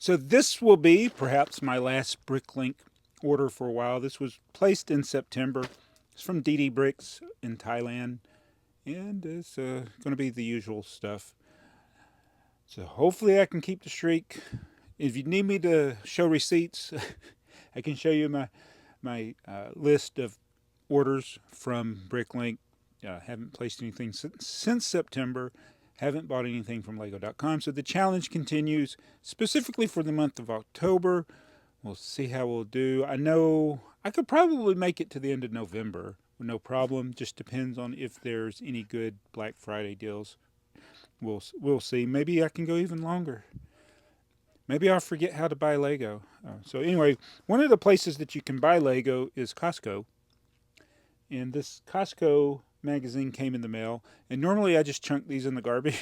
So this will be perhaps my last Bricklink order for a while. This was placed in September. It's from TheyMightBeBricks in Thailand, and it's going to be the usual stuff. So hopefully I can keep the streak. If you need me to show receipts, I can show you my list of orders from Bricklink. Haven't placed anything since September. Haven't bought anything from Lego.com. So the challenge continues specifically for the month of October. We'll see how we'll do. I know I could probably make it to the end of November. No problem. Just depends on if there's any good Black Friday deals. We'll see. Maybe I can go even longer. Maybe I'll forget how to buy Lego. So anyway, one of the places that you can buy Lego is Costco. And this Costco magazine came in the mail. And normally I just chunk these in the garbage.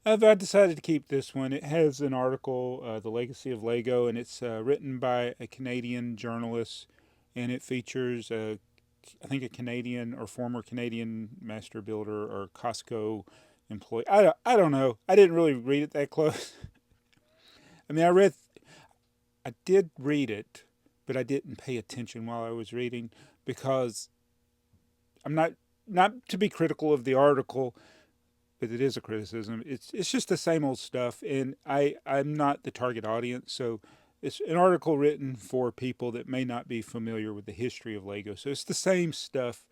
I decided to keep this one. It has an article, The Legacy of Lego, and it's written by a Canadian journalist. And it features, I think, a Canadian or former Canadian master builder or Costco employee. I don't know. I didn't really read it that close. I mean, I did read it, but I didn't pay attention while I was reading because I'm not to be critical of the article, but it is a criticism. It's just the same old stuff, and I'm not the target audience, so it's an article written for people that may not be familiar with the history of Lego. So it's the same stuff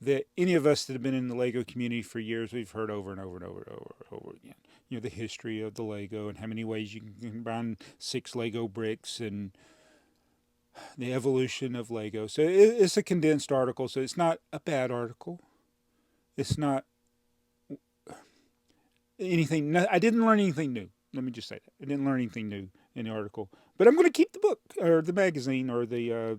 that any of us that have been in the Lego community for years, we've heard over and over and over and over and over again. You know, the history of the Lego and how many ways you can combine 6 Lego bricks and the evolution of Lego. So it's a condensed article, so it's not a bad article. It's not anything. I didn't learn anything new. Let me just say that. I didn't learn anything new in the article. But I'm going to keep the book or the magazine or the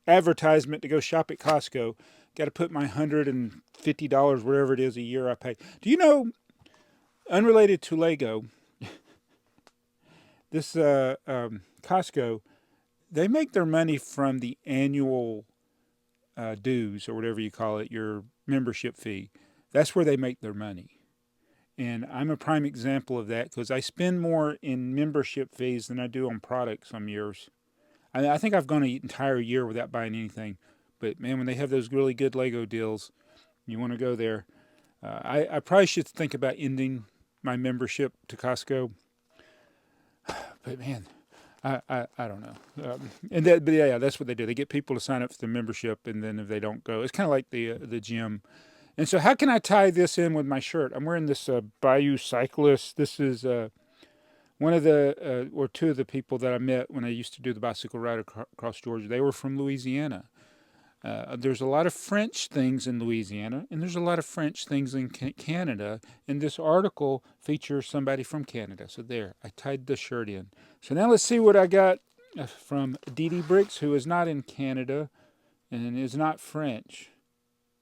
advertisement to go shop at Costco. Got to put my $150, whatever it is, a year I pay. Do you know, unrelated to Lego, this Costco, they make their money from the annual dues or whatever you call it, your membership fee. That's where they make their money. And I'm a prime example of that because I spend more in membership fees than I do on products some years. I think I've gone an entire year without buying anything. But man, when they have those really good Lego deals, you want to go there. I probably should think about ending my membership to Costco. But man, I don't know. But yeah, that's what they do. They get people to sign up for the membership, and then if they don't go, it's kind of like the gym. And so, how can I tie this in with my shirt? I'm wearing this Bayou Cyclist. This is one of the or two of the people that I met when I used to do the bicycle ride across Georgia. They were from Louisiana. There's a lot of French things in Louisiana, and there's a lot of French things in Canada. And this article features somebody from Canada. So there, I tied the shirt in. So now let's see what I got from TheyMightBeBricks, who is not in Canada and is not French.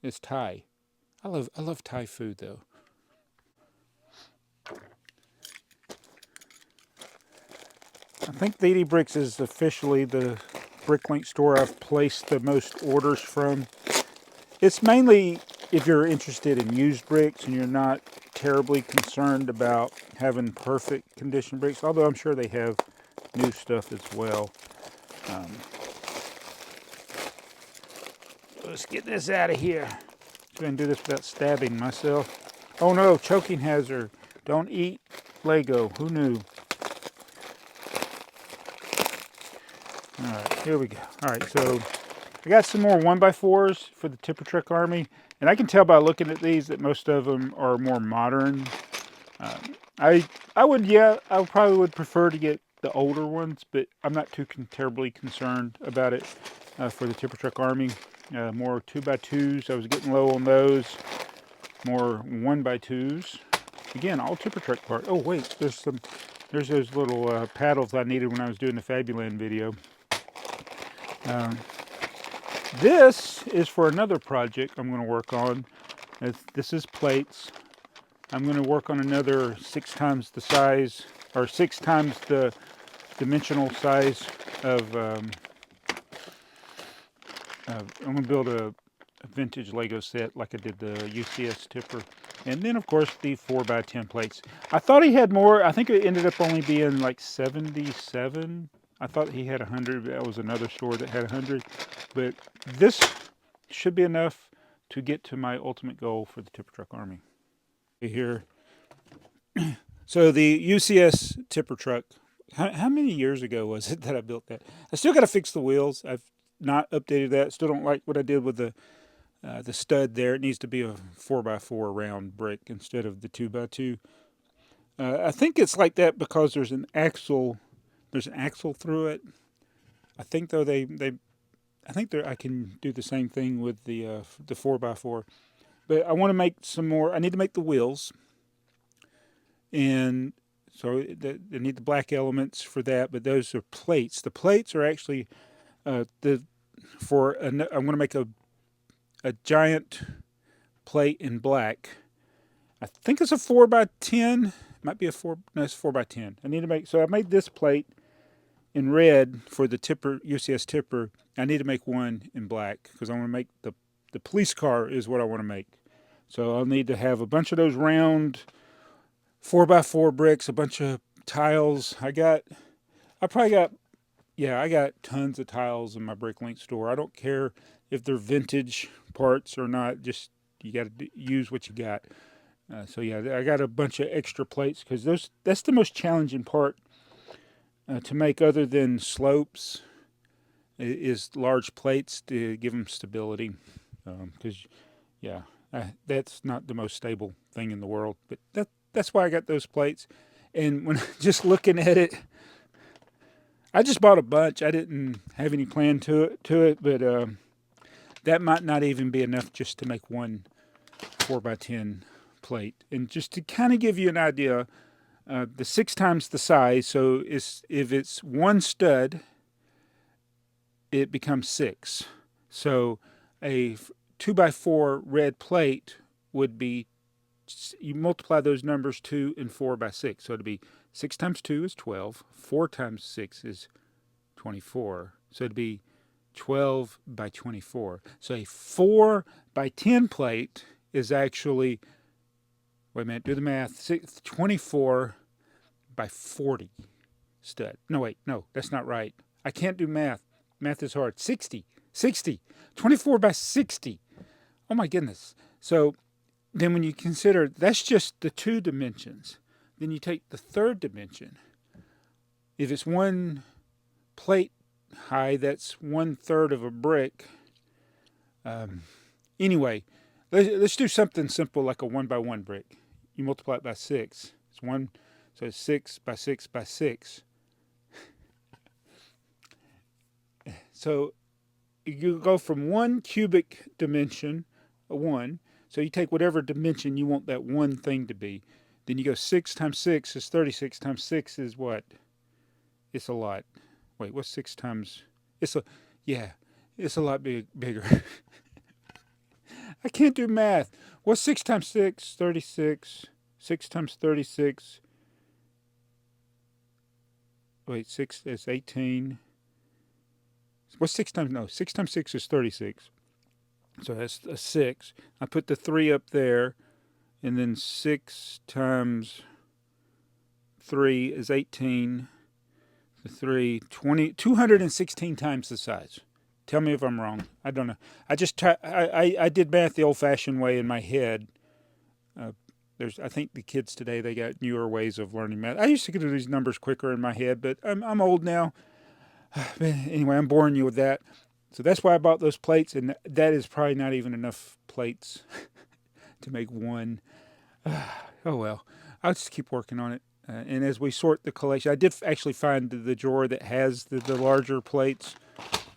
It's Thai. I love Thai food though. I think TheyMightBeBricks is officially the Bricklink store I've placed the most orders from. It's mainly if you're interested in used bricks and you're not terribly concerned about having perfect condition bricks, although I'm sure they have new stuff as well. Let's get this out of here. I'm going to do this without stabbing myself. Oh no, choking hazard. Don't eat Lego. Who knew? Alright, here we go. Alright, so I got some more 1x4s for the Tipper Truck Army. And I can tell by looking at these that most of them are more modern. I probably would prefer to get the older ones, but I'm not too terribly concerned about it for the Tipper Truck Army. More 2x2s. I was getting low on those. More 1x2s. Again, all Tipper Truck parts. Oh wait, there's those little paddles I needed when I was doing the Fabuland video. This is for another project I'm going to work on. This is plates. I'm going to work on another 6 times the size, or 6 times the dimensional size of, I'm going to build a vintage Lego set like I did the UCS tipper. And then, of course, the 4x10 plates. I thought he had more. I think it ended up only being like 77. I thought he had 100. That was another store that had 100. But this should be enough to get to my ultimate goal for the tipper truck army. Here. So the UCS tipper truck, how many years ago was it that I built that? I still got to fix the wheels. I've not updated that. Still don't like what I did with the stud there. It needs to be a 4x4 round brick instead of the 2x2. I think it's like that because there's an axle. There's an axle through it. I think though I think I can do the same thing with the 4x4. But I want to make some more. I need to make the wheels, and so they need the black elements for that. But those are plates. The plates are actually I'm going to make a giant plate in black. I think it's a 4x10. Might be a 4. No, it's 4x10. I need to make. So I made this plate in red for the tipper UCS tipper. I need to make one in black because I want to make the police car is what I want to make. So I'll need to have a bunch of those round 4x4 bricks, a bunch of tiles. I got tons of tiles in my Bricklink store. I don't care if they're vintage parts or not. Just you got to use what you got. So yeah, I got a bunch of extra plates because that's the most challenging part to make, other than slopes, is large plates to give them stability. Because that's not the most stable thing in the world. But that's why I got those plates. And when just looking at it, I just bought a bunch. I didn't have any plan to it, but that might not even be enough just to make one 4x10 plate. And just to kind of give you an idea, the 6 times the size. So if it's one stud, it becomes 6. So a 2x4 red plate would be, you multiply those numbers 2 and 4 by 6. So it'd be 6 times 2 is 12. 4 times 6 is 24. So it'd be 12 by 24. So a 4x10 plate is actually, wait a minute, do the math, 24 by 40 stud. No, wait, no, that's not right. I can't do math. Math is hard. 60. 24 by 60. Oh my goodness. So then when you consider that's just the 2 dimensions, then you take the third dimension. If it's one plate high, that's 1/3 of a brick. Anyway, let's do something simple like a 1x1 brick. You multiply it by 6. It's 1, so it's 6 by 6 by 6. So you go from 1 cubic dimension, a 1. So you take whatever dimension you want that one thing to be. Then you go 6 times 6 is 36 times 6 is what? It's a lot. Wait, what's 6 times? It's a lot bigger. I can't do math. What's 6 times 6? 36. 6 times 36. Wait, 6 is 18. What's 6 times? No, 6 times 6 is 36. So that's a 6. I put the 3 up there. And then 6 times 3 is 18. The 3, 20, 216 times the size. Tell me if I'm wrong. I don't know. I did math the old-fashioned way in my head. I think the kids today, they got newer ways of learning math. I used to get to these numbers quicker in my head, but I'm old now. Anyway, I'm boring you with that. So that's why I bought those plates, and that is probably not even enough plates to make one. Oh well, I'll just keep working on it. And as we sort the collection, I did actually find the drawer that has the larger plates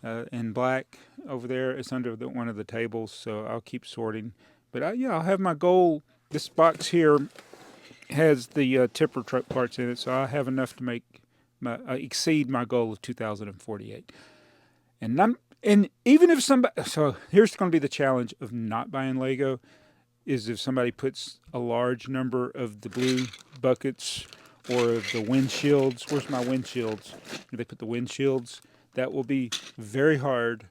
in black over there. It's under one of the tables, so I'll keep sorting. But I'll have my goal. This box here has the tipper truck parts in it, so I'll have enough to make exceed my goal of 2,048. And even if somebody, so here's going to be the challenge of not buying Lego, is if somebody puts a large number of the blue buckets or of the windshields. Where's my windshields? If they put the windshields, that will be very hard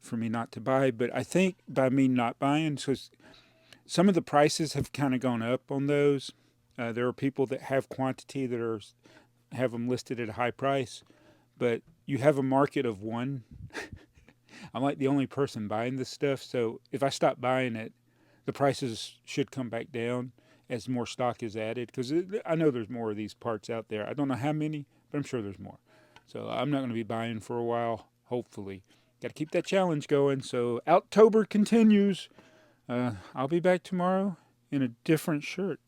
for me not to buy. But I think by me not buying, so Some of the prices have kind of gone up on those. There are people that have quantity that have them listed at a high price, but you have a market of one. I'm like the only person buying this stuff, so if I stop buying it, the prices should come back down as more stock is added. Because I know there's more of these parts out there. I don't know how many, but I'm sure there's more. So I'm not going to be buying for a while. Hopefully, got to keep that challenge going. So Outober continues. I'll be back tomorrow in a different shirt.